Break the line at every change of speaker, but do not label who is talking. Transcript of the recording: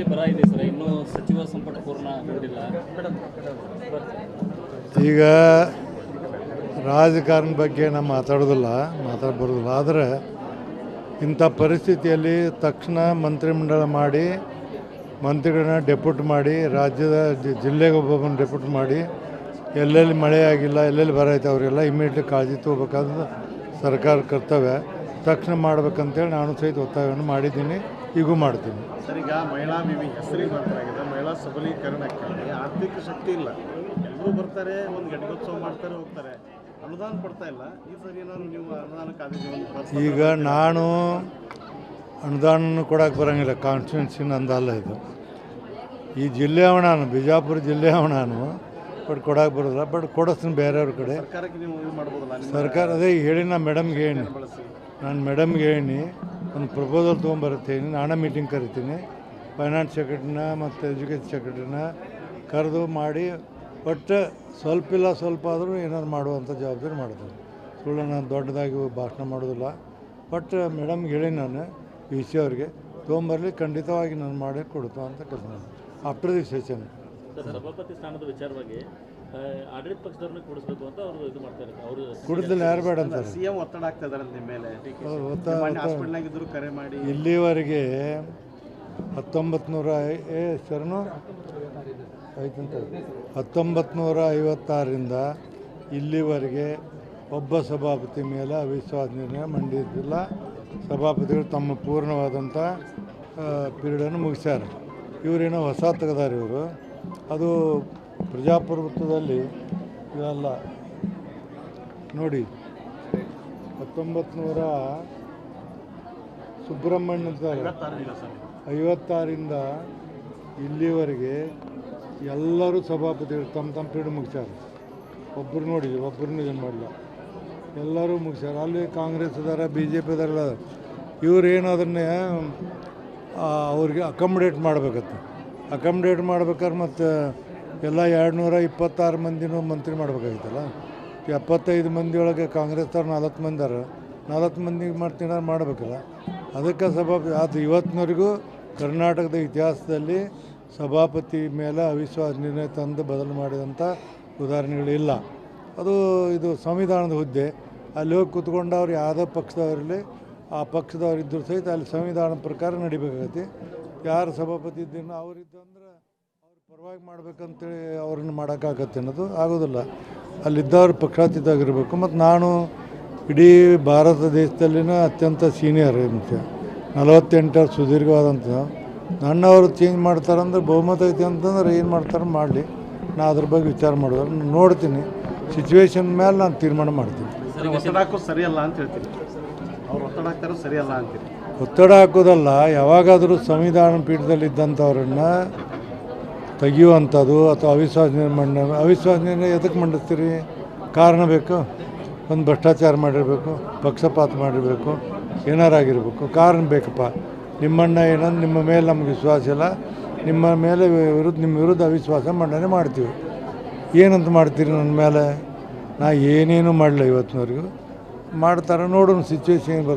ರಾಜ್ಯದಲ್ಲಿ ಬರ ಇದೆ ಸರ್, ಇನ್ನೂ ಸಚಿವ ಸಂಪುಟ ಪೂರ್ಣ ಆಗಿಲ್ಲ.
ಈಗ ರಾಜಕಾರಣ ಬಗ್ಗೆ ನಾವು ಮಾತಾಡಬರೋದಿಲ್ಲ. ಆದರೆ ಇಂಥ ಪರಿಸ್ಥಿತಿಯಲ್ಲಿ ತಕ್ಷಣ ಮಂತ್ರಿಮಂಡಲ ಮಾಡಿ ಮಂತ್ರಿಗಳನ್ನ ಡೆಪ್ಯೂಟ್ ಮಾಡಿ ರಾಜ್ಯದ ಜಿಲ್ಲೆಗೆ ಒಬ್ಬೊಬ್ಬನ ಡೆಪ್ಯೂಟ್ ಮಾಡಿ ಎಲ್ಲೆಲ್ಲಿ ಮಳೆ ಆಗಿಲ್ಲ, ಎಲ್ಲೆಲ್ಲಿ ಬರ ಐತೆ ಅವರೆಲ್ಲ ಇಮಿಡಿಯೇಟ್ಲಿ ಕಾಳಜಿ ತಗೋಬೇಕಾದ್ರೆ ಸರ್ಕಾರ ಕರ್ತವ್ಯ ತಕ್ಷಣ ಮಾಡ್ಬೇಕಂತೇಳಿ ನಾನು ಸಹಿತ ಒತ್ತಾಯವನ್ನು ಮಾಡಿದ್ದೀನಿ, ಈಗೂ ಮಾಡ್ತೀನಿ.
ಸರ್, ಈಗ ಮಹಿಳಾ ವಿವಿ ಹೆಸರಿಗೆ ಮಾತಾಗಿದೆ. ಮಹಿಳಾ ಸಬಲೀಕರಣಕ್ಕೆ ಆರ್ಥಿಕ ಶಕ್ತಿ ಇಲ್ಲ. ಎಲ್ಲರೂ ಬರ್ತಾರೆ, ಒಂದು ಘಟಿಕೋತ್ಸವ ಮಾಡ್ತಾರೆ, ಹೋಗ್ತಾರೆ. ಅನುದಾನ ಕೊಡ್ತಾ ಇಲ್ಲ. ಈ ಸರಿ ಏನಾದ್ರು ನೀವು ಅನುದಾನಕ್ಕಾಗಿ
ಈಗ ನಾನು ಅನುದಾನ ಕೊಡೋಕೆ ಬರೋಂಗಿಲ್ಲ, ಕಾನ್ಸ್ಟಿಟ್ಯೂನ್ಸಿನ ಅಂದಲ್ಲ ಇದು. ಈ ಜಿಲ್ಲೆ ನಾನು ಬಿಜಾಪುರ ಜಿಲ್ಲೆ ನಾನು, ಬಟ್ ಕೊಡೋಕೆ ಬರೋದಿಲ್ಲ. ಬಟ್ ಕೊಡಿಸ್ತೀನಿ ಬೇರೆಯವ್ರ ಕಡೆ.
ಸರ್ಕಾರಕ್ಕೆ ನೀವು ಇದು ಮಾಡ್ಬೋದಲ್ಲ?
ಸರ್ಕಾರ ಅದೇ ಹೇಳಿ ನಾನು ಮೇಡಮ್ಗೆ ಹೇಳಿ ಒಂದು ಪ್ರಪೋಸಲ್ ತೊಗೊಂಬರ್ತೀನಿ. ನಾನೇ ಮೀಟಿಂಗ್ ಕರಿತೀನಿ, ಫೈನಾನ್ಸ್ ಸೆಕ್ರೆಟ್ರಿನ ಮತ್ತು ಎಜುಕೇಷನ್ ಸೆಕ್ರೆಟ್ರಿನ ಕರೆದು ಮಾಡಿ ಒಟ್ಟು ಸ್ವಲ್ಪ ಆದರೂ ಏನಾದ್ರು ಮಾಡುವಂಥ ಜವಾಬ್ದಾರಿ ಮಾಡ್ತೀನಿ. ಸುಳ್ಳು ನಾನು ದೊಡ್ಡದಾಗಿ ಭಾಷಣ ಮಾಡೋದಿಲ್ಲ. ಬಟ್ ಮೇಡಮ್ಗೆ ಹೇಳಿ ನಾನು ವಿ ಸಿ ಅವ್ರಿಗೆ ತೊಗೊಂಬರಲಿ, ಖಂಡಿತವಾಗಿ ನಾನು ಮಾಡಿ ಕೊಡ್ತು ಅಂತ ಕೆಲಸ ಆಫ್ಟರ್ ದಿ ಸೆಷನ್.
ಸಭಾಪತಿ ಸ್ಥಾನದ ವಿಚಾರವಾಗಿ ಆಡಳಿತ ಪಕ್ಷದವ್ರನ್ನ ಕೊಡಿಸ್ಬೇಕು ಅಂತ ಅವರು ಇದು ಮಾಡ್ತಾರೆ. ಅವರು
ಕುಡಿದಲ್ಲಿ ಯಾರು ಬೇಡ ಅಂತಾರೆ.
ಸಿಎಂ ಒತ್ತಡ ಆಗ್ತಾ ಇದ್ದಾರೆ ನಿಮ್ಮ ಮೇಲೆ. ಹಾಸ್ಪಿಟಲ್ನಾಗಿದ್ರು ಕರೆ ಮಾಡಿ
ಇಲ್ಲಿವರೆಗೆ 1956ರಿಂದ ಇಲ್ಲಿವರೆಗೆ ಒಬ್ಬ ಸಭಾಪತಿ ಮೇಲೆ ಅವಿಶ್ವಾಸ ನಿರ್ಣಯ ಮಂಡಿಸಿಲ್ಲ. ಸಭಾಪತಿಗಳು ತಮ್ಮ ಪೂರ್ಣವಾದಂಥ ಪೀರಿಯಡನ್ನು ಮುಗಿಸ್ಯಾರ. ಇವರೇನೋ ಹೊಸ ತೆಗೆದಾರೆ ಇವರು. ಅದು ಪ್ರಜಾಪ್ರಭುತ್ವದಲ್ಲಿ ಇದಲ್ಲ ನೋಡಿ. 1900 ಸುಬ್ರಹ್ಮಣ್ಯ 56ರಿಂದ ಇಲ್ಲಿವರೆಗೆ ಎಲ್ಲರೂ ಸಭಾಪತಿಗಳು ತಮ್ಮ ಪೀರಿಯಡ್ ಮುಗಿಸ್ಯಾರ. ಒಬ್ಬರನ್ನೂ ಏನು ಮಾಡಲ್ಲ, ಎಲ್ಲರೂ ಮುಗಿಸ್ಯಾರ. ಅಲ್ಲಿ ಕಾಂಗ್ರೆಸ್ ಇದಾರೆ, ಬಿ ಜೆ ಪಿ ಇದಾರಲ್ಲ, ಇವರೇನು ಅದನ್ನೇ ಅವ್ರಿಗೆ ಅಕಾಮಿಡೇಟ್ ಮಾಡಬೇಕತ್ತು. ಅಕಾಮಿಡೇಟ್ ಮಾಡ್ಬೇಕಾದ್ರೆ ಮತ್ತು ಎಲ್ಲ 226 ಮಂದಿನೂ ಮಂತ್ರಿ ಮಾಡಬೇಕಾಗಿತ್ತಲ್ಲ. 75 ಮಂದಿ ಒಳಗೆ ಕಾಂಗ್ರೆಸ್ದವ್ರು 40 ಮಂದಿ 40 ಮಂದಿಗೆ ಮಾಡಬೇಕಲ್ಲ. ಅದಕ್ಕೆ ಸಭಾಪತಿ ಅದು ಇವತ್ತಿನವರೆಗೂ ಕರ್ನಾಟಕದ ಇತಿಹಾಸದಲ್ಲಿ ಸಭಾಪತಿ ಮೇಲೆ ಅವಿಶ್ವಾಸ ನಿರ್ಣಯ ತಂದು ಬದಲು ಮಾಡಿದಂಥ ಉದಾಹರಣೆಗಳಿಲ್ಲ. ಇದು ಸಂವಿಧಾನದ ಹುದ್ದೆ. ಅಲ್ಲಿ ಹೋಗಿ ಕೂತ್ಕೊಂಡು ಅವ್ರು ಯಾವುದೇ ಪಕ್ಷದವರಲ್ಲಿ ಆ ಪಕ್ಷದವ್ರು ಇದ್ದರೂ ಸಹಿತ ಅಲ್ಲಿ ಸಂವಿಧಾನದ ಪ್ರಕಾರ ನಡಿಬೇಕಾಗತ್ತೆ. ಯಾರು ಸಭಾಪತಿ ಇದ್ದೀನೋ ಅವರಿದ್ದಂದ್ರೆ ಅವ್ರ ಪರವಾಗಿ ಮಾಡ್ಬೇಕಂತೇಳಿ ಅವ್ರನ್ನ ಮಾಡೋಕ್ಕಾಗತ್ತೆ ಅನ್ನೋದು ಆಗೋದಿಲ್ಲ. ಅಲ್ಲಿದ್ದವ್ರು ಪಕ್ಷಾತೀತವಾಗಿರಬೇಕು. ಮತ್ತು ನಾನು ಇಡೀ ಭಾರತ ದೇಶದಲ್ಲಿನ ಅತ್ಯಂತ ಸೀನಿಯರ್ ಮುಖ್ಯ 48 ವರ್ಷ ಸುದೀರ್ಘವಾದಂಥ ನನ್ನವರು ಚೇಂಜ್ ಮಾಡ್ತಾರಂದ್ರೆ ಬಹುಮತ ಐತಿ ಅಂತಂದ್ರೆ ಏನು ಮಾಡ್ತಾರೆ ಮಾಡಲಿ. ನಾನು ಅದ್ರ ಬಗ್ಗೆ ವಿಚಾರ ಮಾಡೋದು ನೋಡ್ತೀನಿ. ಸಿಚುವೇಶನ್ ಮೇಲೆ ನಾನು ತೀರ್ಮಾನ ಮಾಡ್ತೀನಿ.
ಒತ್ತಡ ಹಾಕೋದು ಸರಿಯಲ್ಲ ಅಂತ ಹೇಳ್ತೀನಿ. ಅವ್ರು ಒತ್ತಡ ಹಾಕ್ತಾರೋ ಸರಿಯಲ್ಲ ಅಂತೀರಿ?
ಒತ್ತಡ ಹಾಕೋದಲ್ಲ, ಯಾವಾಗಾದರೂ ಸಂವಿಧಾನ ಪೀಠದಲ್ಲಿ ಇದ್ದಂಥವ್ರನ್ನ ತೆಗೆಯುವಂಥದ್ದು ಅಥವಾ ಅವಿಶ್ವಾಸ ನಿರ್ಣಯ ಎದಕ್ಕೆ ಮಂಡಿಸ್ತೀರಿ? ಕಾರಣ ಬೇಕು. ಒಂದು ಭ್ರಷ್ಟಾಚಾರ ಮಾಡಿರಬೇಕು, ಪಕ್ಷಪಾತ ಮಾಡಿರಬೇಕು, ಏನಾರಾಗಿರ್ಬೇಕು, ಕಾರಣ ಬೇಕಪ್ಪ. ನಿಮ್ಮಣ್ಣ ಏನಂದ್ರೆ ನಿಮ್ಮ ಮೇಲೆ ನಮ್ಗೆ ವಿಶ್ವಾಸ ಇಲ್ಲ, ನಿಮ್ಮ ಮೇಲೆ ನಿಮ್ಮ ವಿರುದ್ಧ ಅವಿಶ್ವಾಸ ಮಂಡನೆ ಮಾಡ್ತೀವಿ. ಏನಂತ ಮಾಡ್ತೀರಿ ನನ್ನ ಮೇಲೆ? ನಾ ಏನೇನು ಮಾಡಲಿಲ್ಲ ಇವತ್ತಿನವರೆಗೂ. ಮಾಡ್ತಾರೆ, ನೋಡೋಣ ಸಿಚುವೇಶನ್